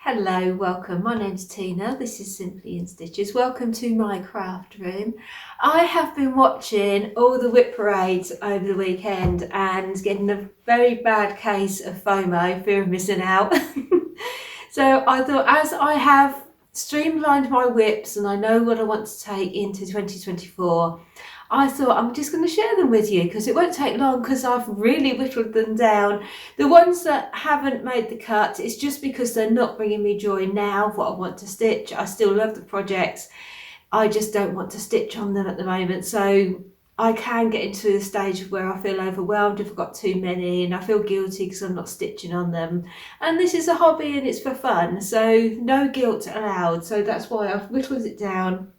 Hello, welcome. My name's Tina. This is Simply in Stitches. Welcome to my craft room. I have been watching all the WIP parades over the weekend and getting a very bad case of FOMO, fear of missing out. So I thought, as I have streamlined my WIPs and I know what I want to take into 2024, I thought I'm just going to share them with you because it won't take long because I've really whittled them down. The ones that haven't made the cut, it's just because they're not bringing me joy now of what I want to stitch. I still love the projects. I just don't want to stitch on them at the moment. So I can get into the stage where I feel overwhelmed if I've got too many and I feel guilty because I'm not stitching on them. And this is a hobby and it's for fun. So no guilt allowed. So that's why I've whittled it down.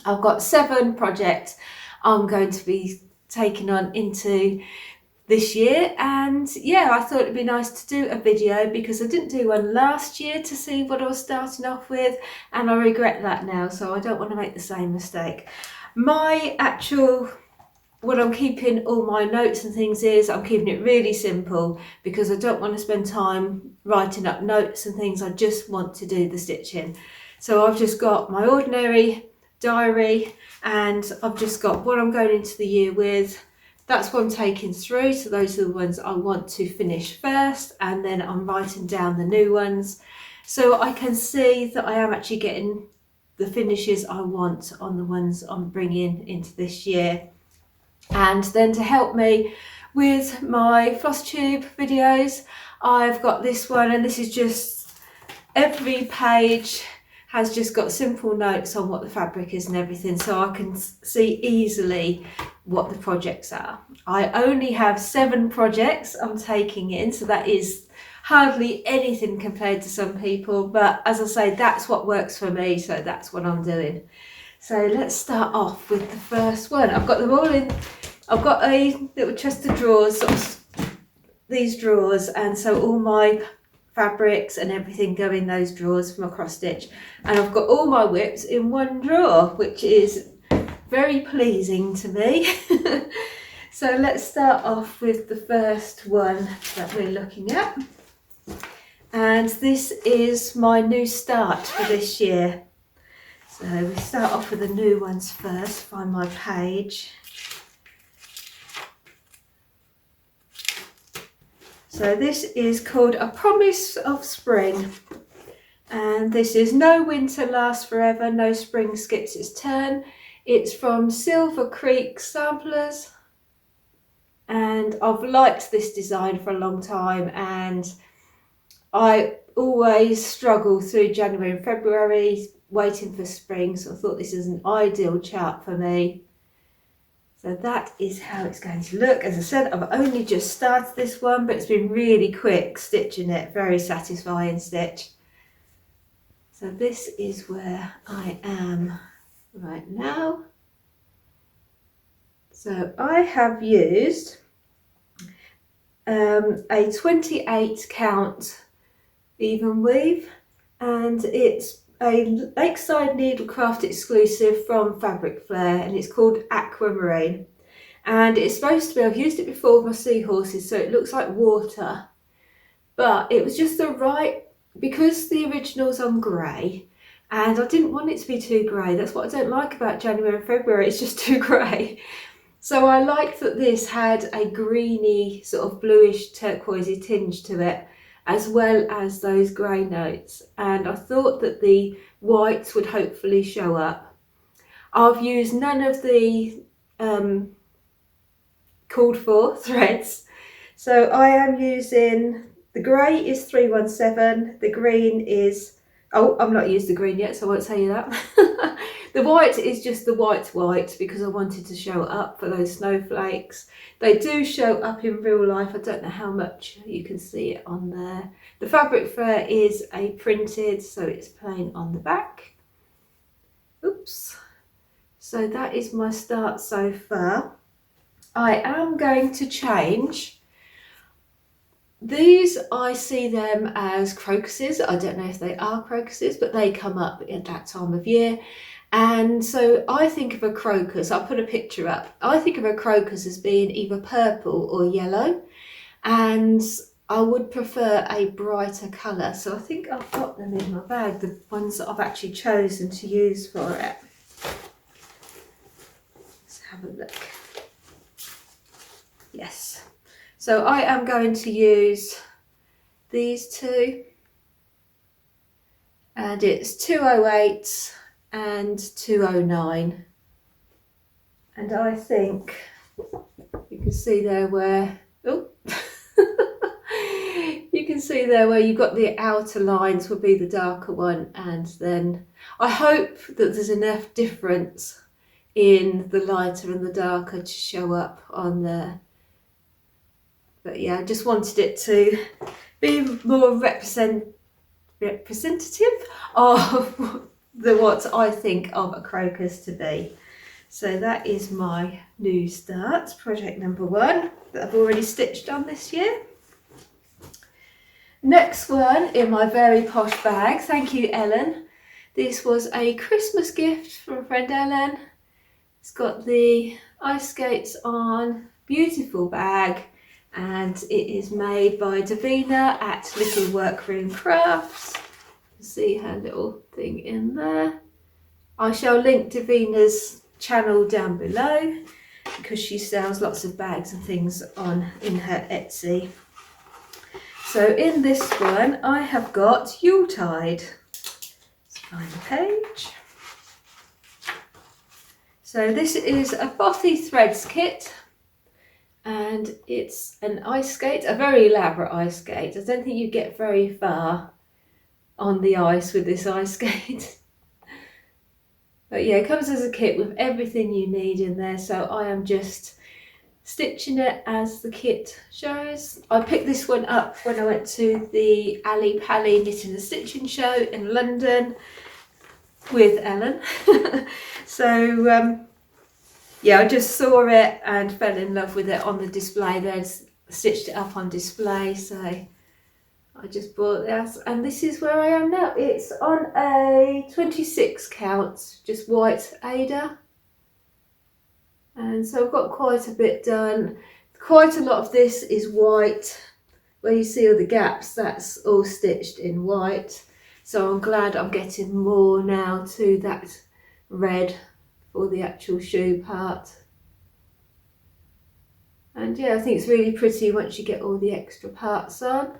I've got 7 projects I'm going to be taking on into this year, and yeah, I thought it'd be nice to do a video because I didn't do one last year to see what I was starting off with, and I regret that now, so I don't want to make the same mistake. What I'm keeping all my notes and things is I'm keeping it really simple because I don't want to spend time writing up notes and things. I just want to do the stitching. So I've just got my ordinary diary and I've just got what I'm going into the year with. That's what I'm taking through, so those are the ones I want to finish first, and then I'm writing down the new ones so I can see that I am actually getting the finishes I want on the ones I'm bringing into this year. And then to help me with my Flosstube videos, I've got this one, and this is just every page has just got simple notes on what the fabric is and everything, so I can see easily what the projects are. I only have 7 projects I'm taking in, so that is hardly anything compared to some people, but as I say, that's what works for me, so that's what I'm doing. So let's start off with the first one. I've got them all in. I've got a little chest of drawers, sort of these drawers, and so all my fabrics and everything go in those drawers from a cross stitch, and I've got all my WIPs in one drawer, which is very pleasing to me. So let's start off with the first one that we're looking at, and this is my new start for this year. So we start off with the new ones first. Find my page. So this is called A Promise of Spring, and this is No Winter Lasts Forever, No Spring Skips Its Turn. It's from Silver Creek Samplers, and I've liked this design for a long time, and I always struggle through January and February waiting for spring, so I thought this is an ideal chart for me. So that is how it's going to look. As I said, I've only just started this one, but it's been really quick stitching it, very satisfying stitch. So this is where I am right now. So I have used a 28 count Evenweave, and it's a Lakeside Needlecraft exclusive from Fabric Flair, and it's called Aquamarine, and it's supposed to be, I've used it before with my seahorses, so it looks like water, but it was just the right, because the original's on grey and I didn't want it to be too grey. That's what I don't like about January and February, it's just too grey. So I liked that this had a greeny sort of bluish turquoisey tinge to it, as well as those grey notes, and I thought that the whites would hopefully show up. I've used none of the called for threads, so I am using, the grey is 317, the green is, oh, I've not used the green yet, so I won't tell you that. The white is just the white because I wanted to show it up for those snowflakes. They do show up in real life. I don't know how much you can see it on there. The fabric fur is a printed, so it's plain on the back. Oops. So that is my start so far. I am going to change. These, I see them as crocuses. I don't know if they are crocuses, but they come up at that time of year. And so I think of a crocus, I'll put a picture up. I think of a crocus as being either purple or yellow. And I would prefer a brighter colour. So I think I've got them in my bag, the ones that I've actually chosen to use for it. Let's have a look. Yes. So I am going to use these two. And it's 208 and 209. And I think you can see there where, oh, you can see there where you've got the outer lines will be the darker one, and then I hope that there's enough difference in the lighter and the darker to show up on there. But yeah, I just wanted it to be more representative of what I think of a crocus to be. So that is my new start, project number 1 that I've already stitched on this year. Next one in my very posh bag, thank you Ellen. This was a Christmas gift from a friend Ellen. It's got the ice skates on, beautiful bag, and it is made by Davina at Little Workroom Crafts. You can see her little thing in there. I shall link Davina's channel down below because she sells lots of bags and things in her Etsy. So in this one I have got Yuletide. Let's find the page. So this is a Bothy threads kit, and it's an ice skate, a very elaborate ice skate. I don't think you get very far on the ice with this ice skate. But yeah, it comes as a kit with everything you need in there, so I am just stitching it as the kit shows. I picked this one up when I went to the Ali Pally Knitting and Stitching show in London with Ellen. So yeah, I just saw it and fell in love with it on the display. They stitched it up on display, so I just bought this, and this is where I am now. It's on a 26 count, just white Ada. And so I've got quite a bit done. Quite a lot of this is white. Where you see all the gaps, that's all stitched in white. So I'm glad I'm getting more now to that red for the actual shoe part. And yeah, I think it's really pretty once you get all the extra parts on.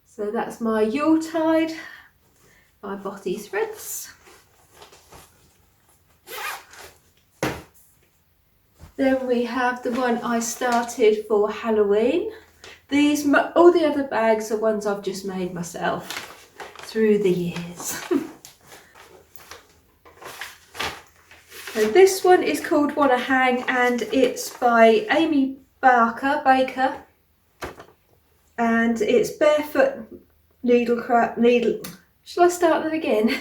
So that's my Yuletide by Bothy Threads. Then we have the one I started for Halloween. These, all the other bags are ones I've just made myself through the years. So this one is called Wanna Hang, and it's by Amy Baker. And it's barefoot needle. Shall I start that again?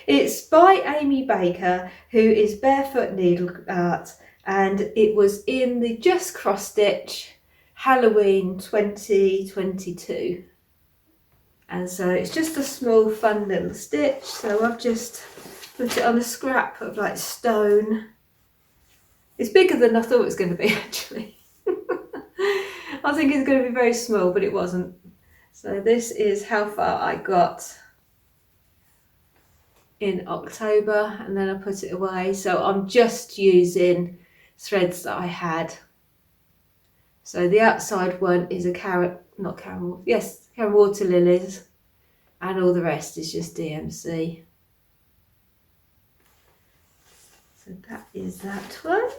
It's by Amy Baker, who is barefoot needle art, and it was in the Just Cross Stitch Halloween 2022. And so it's just a small fun little stitch. So I've just put it on a scrap of like stone. It's bigger than I thought it was going to be actually. I think it's going to be very small, but it wasn't. So this is how far I got in October, and then I put it away. So I'm just using threads that I had. So the outside one is a carrot water lilies, and all the rest is just DMC. So that is that one.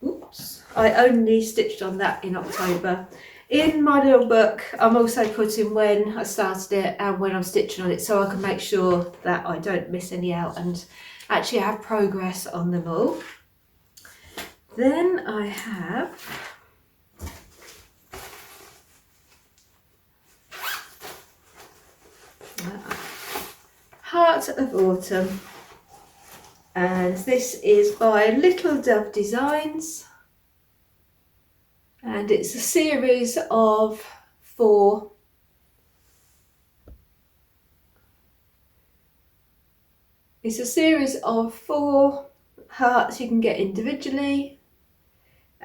Oops, I only stitched on that in October. In my little book, I'm also putting when I started it and when I'm stitching on it, so I can make sure that I don't miss any out and actually have progress on them all. Then I have Heart of Autumn, and this is by Little Dove Designs, and it's a series of 4. It's a series of 4 hearts you can get individually,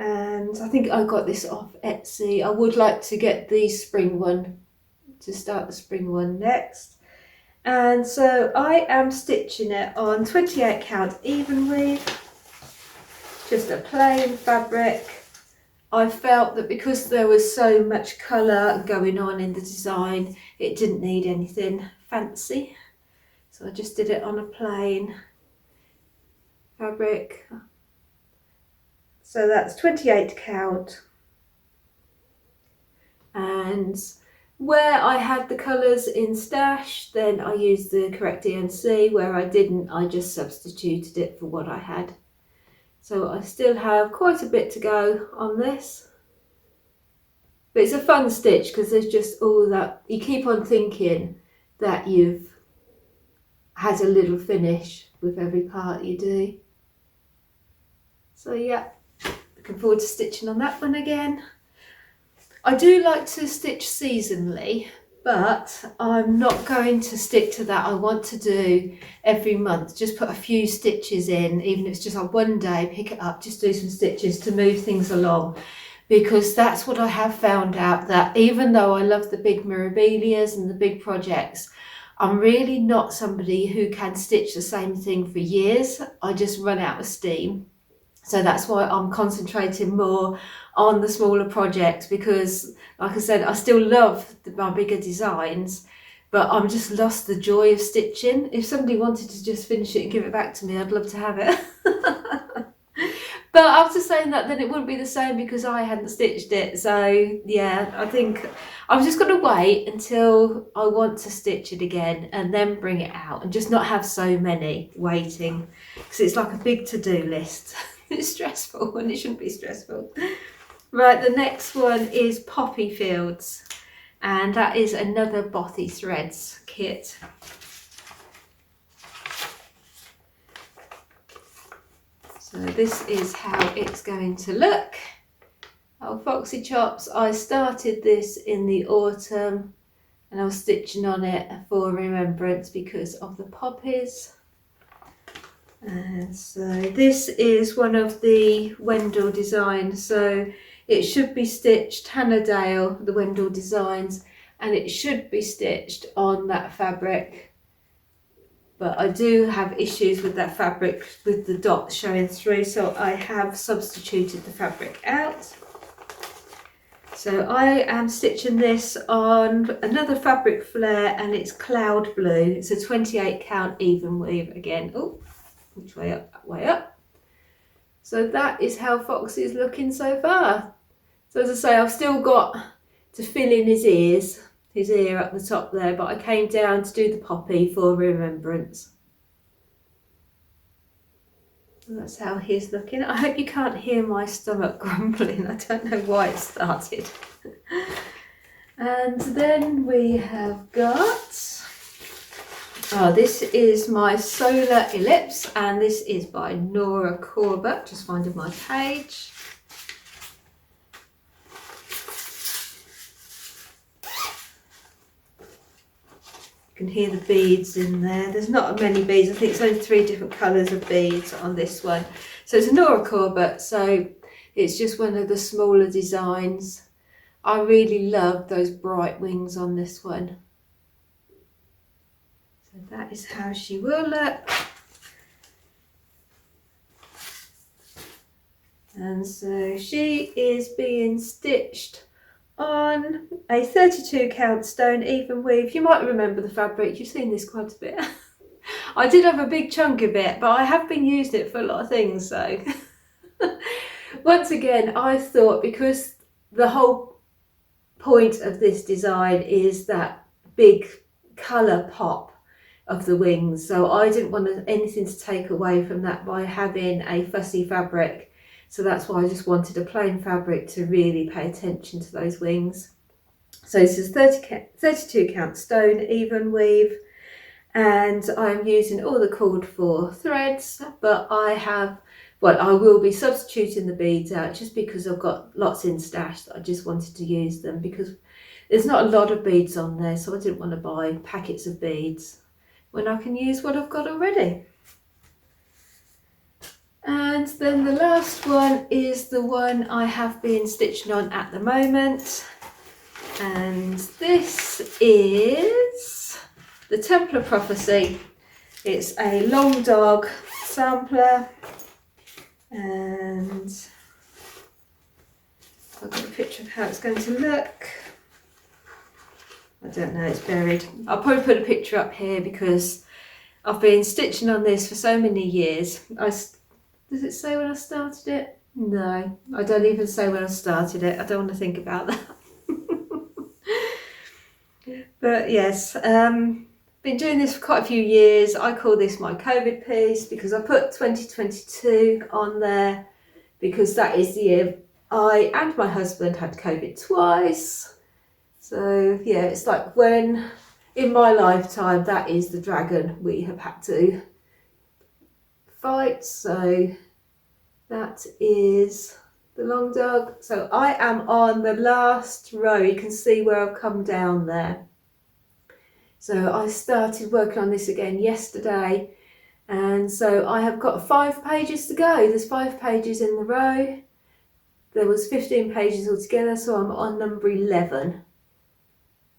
and I think I got this off Etsy. I would like to get the spring one, to start the spring one next. And so I am stitching it on 28 count Evenweave, just a plain fabric. I felt that because there was so much colour going on in the design, it didn't need anything fancy. So I just did it on a plain fabric. So that's 28 count. And where I had the colours in stash, then I used the correct DMC. Where I didn't, I just substituted it for what I had. So I still have quite a bit to go on this. But it's a fun stitch because there's just all that, you keep on thinking that you've had a little finish with every part you do. So yeah, looking forward to stitching on that one again. I do like to stitch seasonally, but I'm not going to stick to that. I want to do every month, just put a few stitches in, even if it's just like one day, pick it up, just do some stitches to move things along. Because that's what I have found out, that even though I love the big mirabilias and the big projects, I'm really not somebody who can stitch the same thing for years. I just run out of steam. So that's why I'm concentrating more on the smaller projects, because like I said, I still love my bigger designs, but I'm just lost the joy of stitching. If somebody wanted to just finish it and give it back to me, I'd love to have it. But after saying that, then it wouldn't be the same because I hadn't stitched it. So yeah, I think I'm just going to wait until I want to stitch it again and then bring it out, and just not have so many waiting, because it's like a big to-do list. It's stressful and it shouldn't be stressful. Right, the next one is Poppy Fields, and that is another Bothy Threads kit. So this is how it's going to look. Oh, Foxy Chops, I started this in the autumn and I was stitching on it for remembrance because of the poppies. And so this is one of the Wendell designs. So it should be stitched Hannah Dale, the Wendell designs, and it should be stitched on that fabric. But I do have issues with that fabric with the dots showing through, so I have substituted the fabric out. So I am stitching this on another fabric flare, and it's Cloud Blue. It's a 28 count Evenweave again. Oh, which way up? That way up. So that is how Foxy is looking so far. So as I say, I've still got to fill in his ears. His ear at the top there, but I came down to do the poppy for remembrance. So that's how he's looking. I hope you can't hear my stomach grumbling. I don't know why it started. And then we have got, oh, this is my Solar Elipse, and this is by Nora Corbett. Just finding my page. Can hear the beads in there. There's not many beads. I think it's only 3 different colours of beads on this one. So it's a Nora Corbett, so it's just one of the smaller designs. I really love those bright wings on this one. So that is how she will look. And so she is being stitched on a 32 count stone Evenweave. You might remember the fabric, you've seen this quite a bit. I did have a big chunk of it, but I have been using it for a lot of things. So once again, I thought, because the whole point of this design is that big colour pop of the wings, so I didn't want anything to take away from that by having a fussy fabric. So that's why I just wanted a plain fabric to really pay attention to those wings. So this is 32 count stone Evenweave, and I'm using all the called for threads, but I will be substituting the beads out just because I've got lots in stash that I just wanted to use them, because there's not a lot of beads on there, so I didn't want to buy packets of beads when I can use what I've got already. And then the last one is the one I have been stitching on at the moment, and this is the Templar Prophecy. It's a long dog sampler, and I've got a picture of how it's going to look. I don't know, it's buried. I'll probably put a picture up here because I've been stitching on this for so many years. Does it say when I started it? No, I don't even say when I started it. I don't want to think about that. But yes, been doing this for quite a few years. I call this my COVID piece because I put 2022 on there because that is the year I and my husband had COVID twice. So yeah, it's like when in my lifetime that is the dragon we have had to fight. So that is the long dog. So I am on the last row. You can see where I've come down there. So I started working on this again yesterday, and so I have got 5 pages to go. There's 5 pages in the row. There was 15 pages altogether, so I'm on number 11.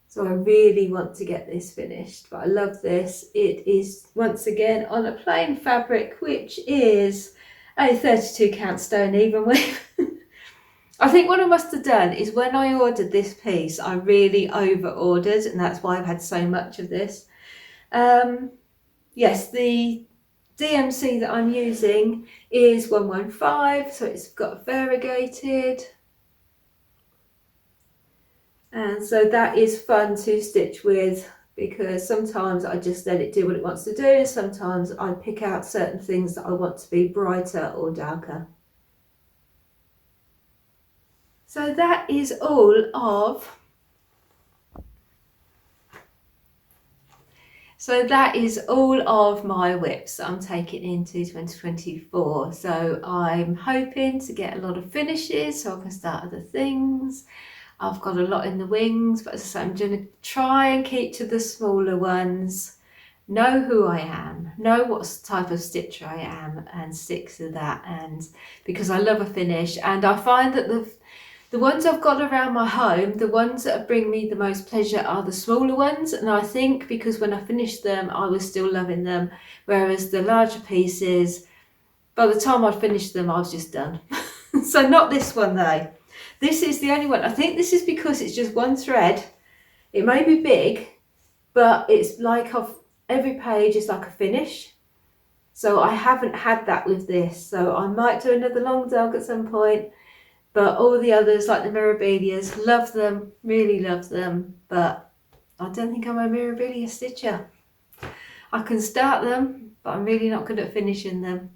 So I really want to get this finished, but I love this. It is once again on a plain fabric, which is a 32 count stone Evenweave. I think what I must have done is when I ordered this piece, I really over ordered, and that's why I've had so much of this. Yes, the DMC that I'm using is 115, so it's got variegated. And so that is fun to stitch with because sometimes I just let it do what it wants to do. Sometimes I pick out certain things that I want to be brighter or darker. So that is all of my WIPs that I'm taking into 2024. So I'm hoping to get a lot of finishes so I can start other things. I've got a lot in the wings, but as I say, I'm going to try and keep to the smaller ones, know who I am, know what type of stitcher I am, and stick to that. And because I love a finish, and I find that the ones I've got around my home, the ones that bring me the most pleasure are the smaller ones. And I think because when I finished them, I was still loving them. Whereas the larger pieces, by the time I'd finished them, I was just done. So not this one though. This is the only one. I think this is because it's just one thread. It may be big, but it's like every page is like a finish. So I haven't had that with this. So I might do another long dog at some point. But all the others, like the Mirabilias, love them, really love them. But I don't think I'm a Mirabilia stitcher. I can start them, but I'm really not good at finishing them.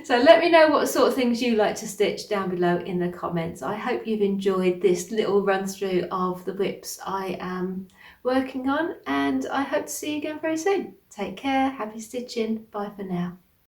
So let me know what sort of things you like to stitch down below in the comments. I hope you've enjoyed this little run through of the WIPs I am working on, and I hope to see you again very soon. Take care, happy stitching, bye for now.